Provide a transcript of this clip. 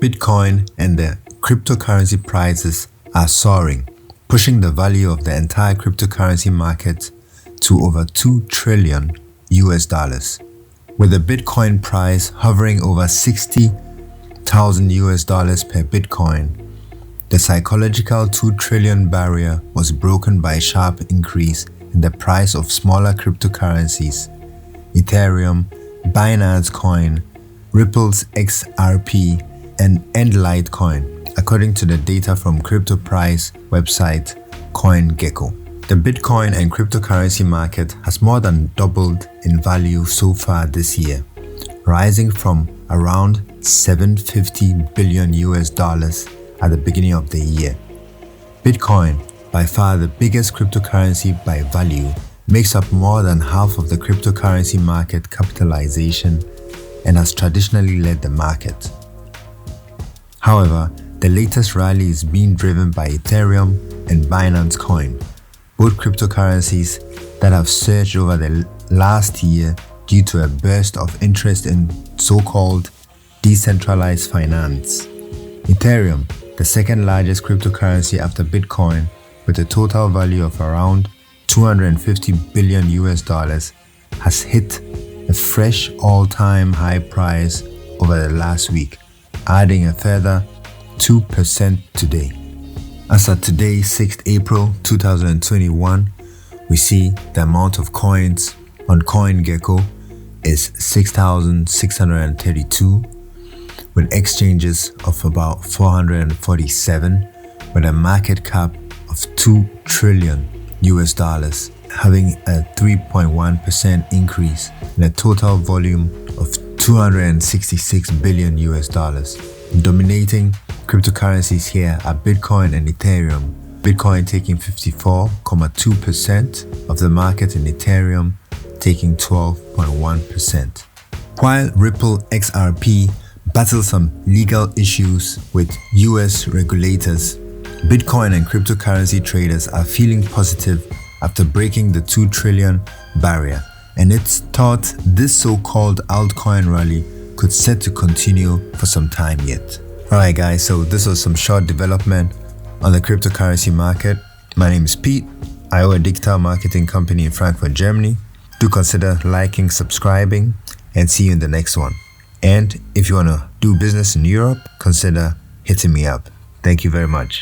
Bitcoin and the cryptocurrency prices are soaring, pushing the value of the entire cryptocurrency market to over $2 trillion US. With the Bitcoin price hovering over $60,000 US per Bitcoin, the psychological 2 trillion barrier was broken by a sharp increase in the price of smaller cryptocurrencies, Ethereum, Binance Coin, Ripple's XRP, and Litecoin, according to the data from crypto price website CoinGecko. The Bitcoin and cryptocurrency market has more than doubled in value so far this year, rising from around $750 billion US at the beginning of the year. Bitcoin, by far the biggest cryptocurrency by value, makes up more than half of the cryptocurrency market capitalization and has traditionally led the market. However, the latest rally is being driven by Ethereum and Binance Coin, both cryptocurrencies that have surged over the last year due to a burst of interest in so-called decentralized finance. Ethereum, the second largest cryptocurrency after Bitcoin, with a total value of around $250 billion US, has hit a fresh all-time high price over the last week, adding a further 2% today. As of today, 6th April 2021, we see the amount of coins on CoinGecko is 6,632, with exchanges of about 447, with a market cap of $2 trillion US, having a 3.1% increase in a total volume of $266 billion US. Dominating cryptocurrencies here are Bitcoin and Ethereum, Bitcoin taking 54.2% of the market and Ethereum taking 12.1%. While Ripple XRP battles some legal issues with US regulators, Bitcoin and cryptocurrency traders are feeling positive after breaking the 2 trillion barrier, and it's thought this so-called altcoin rally could set to continue for some time yet. Alright guys, so this was some short development on the cryptocurrency market. My name is Pete. I own a digital marketing company in Frankfurt, Germany. Do consider liking, subscribing, and see you in the next one. And if you want to do business in Europe, consider hitting me up. Thank you very much.